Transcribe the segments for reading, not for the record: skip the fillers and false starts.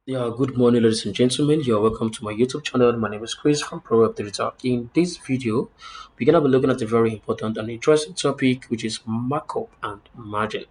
Yeah, good morning, ladies and gentlemen. You're welcome to my YouTube channel. My name is Chris from Proverb Digital. In this video, we're gonna be looking at a very important and interesting topic, which is markup and margin.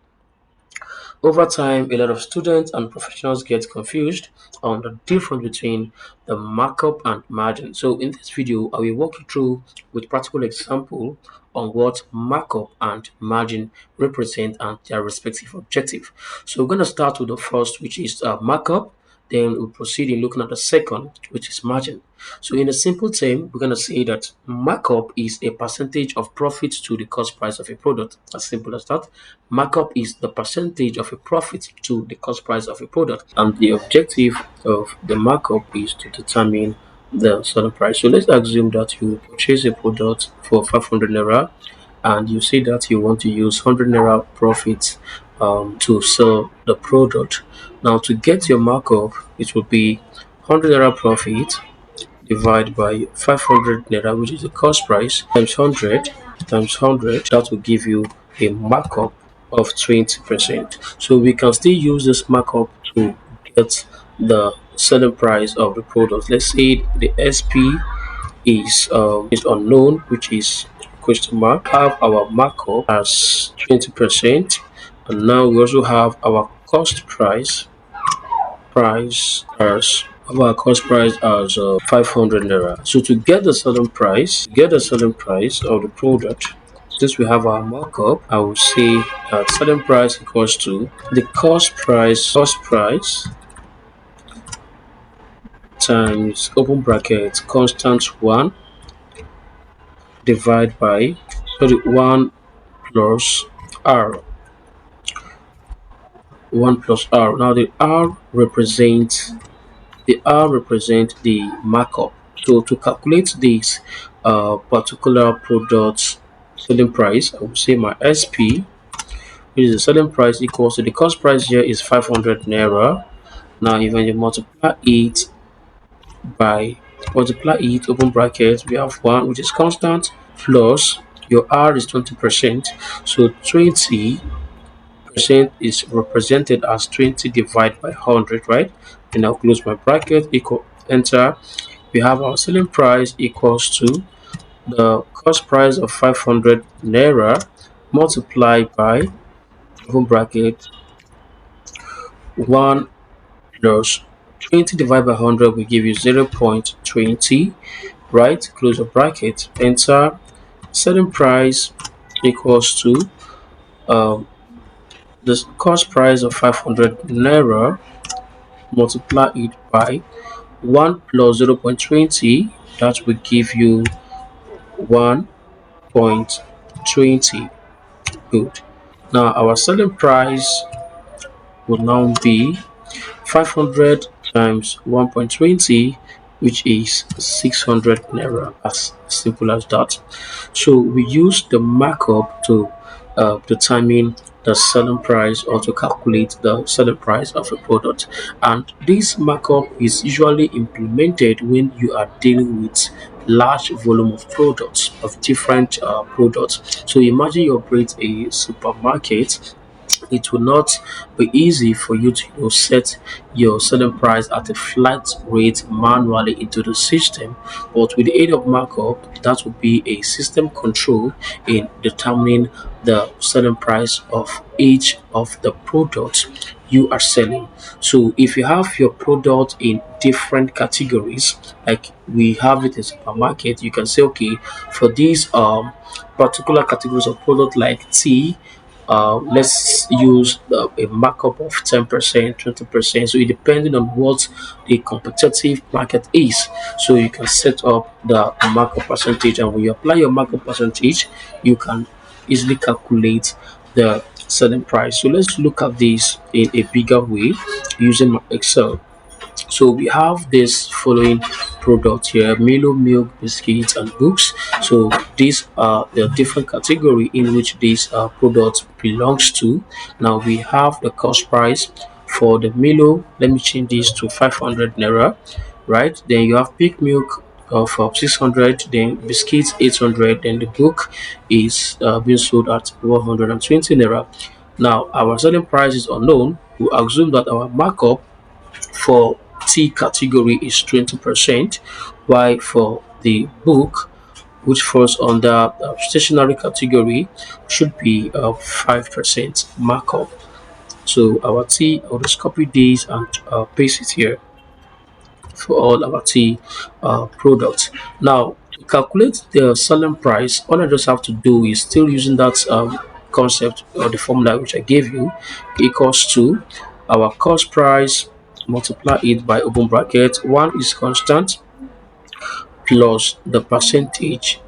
Over time, a lot of students and professionals get confused on the difference between the markup and margin. So in this video, I will walk you through with practical example on what markup and margin represent and their respective objective. So we're going to start with the first, which is markup. Then we'll proceed in looking at the second, which is margin. So in a simple term, we're going to say that markup is a percentage of profit to the cost price of a product. As simple as that. Markup is the percentage of a profit to the cost price of a product. And the objective of the markup is to determine the selling price. So let's assume that you purchase a product for 500 naira and you say that you want to use 100 naira profit to sell the product. Now, to get your markup, it will be 100 naira profit divided by 500 naira, which is the cost price, times 100 times 100. That will give you a markup of 20%. So we can still use this markup to get the selling price of the product. Let's say the SP is unknown, which is question mark. Have our markup as 20%, and now we also have our cost price as our cost price as 500 naira. So to get the selling price of the product, since we have our markup, I will say that selling price equals to the cost price times open bracket constant one divided by 1 plus r 1 plus r. Now the r represents the markup. So to calculate this particular product selling price, I will say my SP, which is the selling price, equals to the cost price here is 500 naira. Now if you by multiply it, open bracket, we have 1, which is constant, plus your r is 20%. So 20% is represented as 20 divided by 100, right? And I'll close my bracket, equal, enter. We have our selling price equals to the cost price of 500 naira multiplied by open bracket 1 plus 20 divided by 100 will give you 0.20, right? Close the bracket, enter. Selling price equals to um, the cost price of 500 naira, multiply it by 1 plus 0.20, that will give you 1.20. Good. Now our selling price will now be 500 times 1.20, which is 600 naira. As simple as that. So we use the markup to determine the selling price or to calculate the selling price of a product, and this markup is usually implemented when you are dealing with large volume of products, of different products. So imagine you operate a supermarket. It will not be easy for you to set your selling price at a flat rate manually into the system, but with the aid of markup, that will be a system control in determining the selling price of each of the products you are selling. So if you have your product in different categories, like we have it in supermarket, you can say, okay, for these particular categories of product like tea, let's use a markup of 10%, 20%. So it depending on what the competitive market is. So you can set up the markup percentage, and when you apply your markup percentage, you can easily calculate the selling price. So let's look at this in a bigger way using Excel. So we have this following product here: Milo milk, biscuits, and books. So these are the different category in which this product belongs to. Now we have the cost price for the Milo. Let me change this to 500 naira, right? Then you have pig milk of 600, then biscuits 800, then the book is being sold at 120 naira. Now our selling price is unknown. We assume that our markup for T category is 20%, while for the book, which falls under stationery category, should be 5% markup. So our T, I'll just copy these and paste it here for all our tea products. Now, to calculate the selling price, all I just have to do is still using that concept or the formula which I gave you, equals to our cost price, multiply it by open bracket, one is constant, plus the percentage.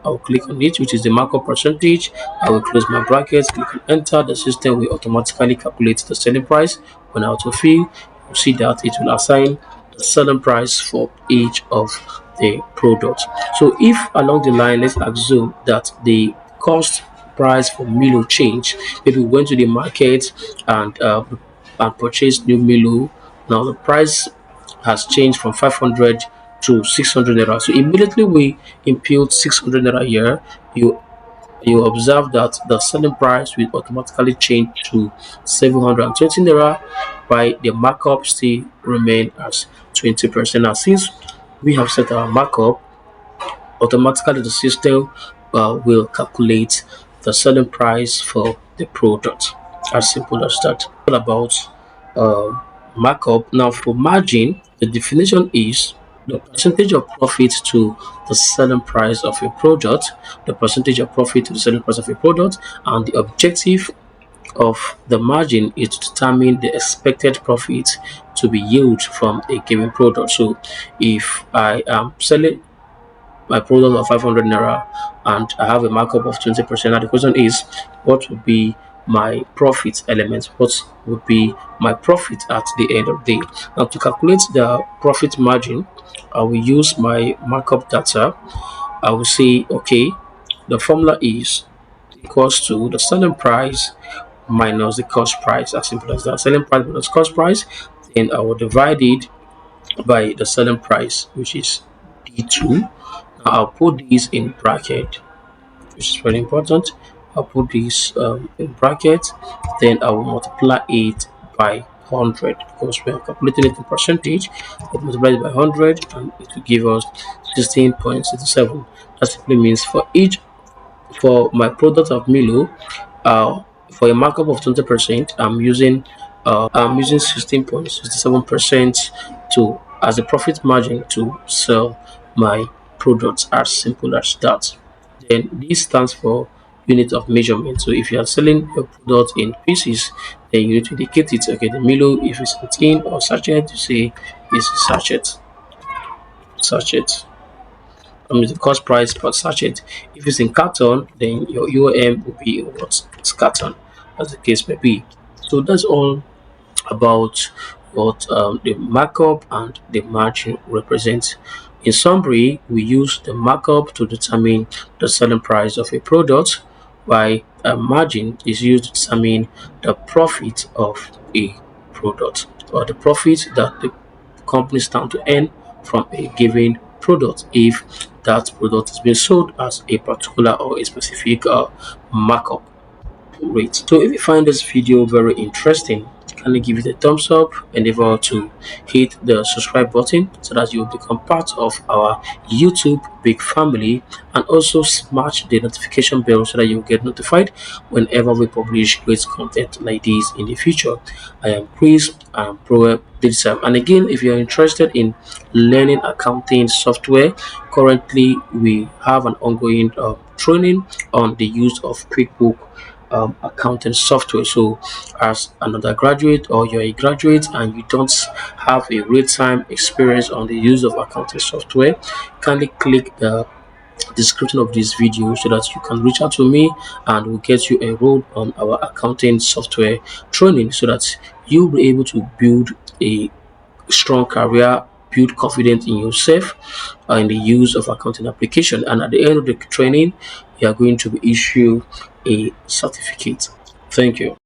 I'll click on it, which is the markup percentage. I will close my brackets, click on enter. The system will automatically calculate the selling price. When I autofill, you see that it will assign the selling price for each of the products. So if along the line, let's assume that the cost price for Milo change, maybe we went to the market and purchased new Milo. Now the price has changed from 500 to 600 naira. So immediately we impute 600 naira here, you observe that the selling price will automatically change to 720 naira, while the markup still remain as 20%. Now since we have set our markup, automatically the system will calculate the selling price for the product. As simple as that. What about uh, markup? Now for margin, the definition is the percentage of profit to the selling price of a product, the percentage of profit to the selling price of a product, and the objective of the margin is to determine the expected profit to be yield from a given product. So if I am selling my product of 500 naira and I have a markup of 20%. Now the question is, what would be my profit element? What would be my profit at the end of the day? Now to calculate the profit margin, I will use my markup data. I will say, okay, the formula is equals to the selling price minus the cost price. As simple as that. Selling price minus cost price. Then I will divide it by the selling price, which is D2. Now I'll put this in bracket, which is very important. I'll put this in bracket, then I will multiply it by 100 because we are calculating it in percentage. I'll multiply it by 100 and it will give us 16.67. That simply means for my product of Milo, for a markup of 20%, I'm using 16.67% to as a profit margin to sell my products. As simple as that. Then this stands for unit of measurement. So if you are selling your product in pieces, then you need to indicate it. Okay, the Milo, if it's a tin or sachet, you say this is sachet. The cost price per sachet. If it's in carton, then your UOM will be what it's carton, as the case may be. So that's all about what the markup and the margin represent. In summary, we use the markup to determine the selling price of a product, while a margin is used to determine the profit of a product or the profit that the company stand to earn from a given product if that product is being sold as a particular or a specific markup rate. So if you find this video very interesting, kindly give it a thumbs up and endeavor to hit the subscribe button so that you will become part of our YouTube big family, and also smash the notification bell so that you will get notified whenever we publish great content like this in the future. I am Chris, I'm pro digital, and again, if you are interested in learning accounting software, currently we have an ongoing training on the use of QuickBooks accounting software. So as an undergraduate or you're a graduate and you don't have a real-time experience on the use of accounting software, kindly click the description of this video so that you can reach out to me and we'll get you enrolled on our accounting software training so that you'll be able to build a strong career, build confidence in yourself in the use of accounting application. And at the end of the training, you are going to be issued a certificate. Thank you.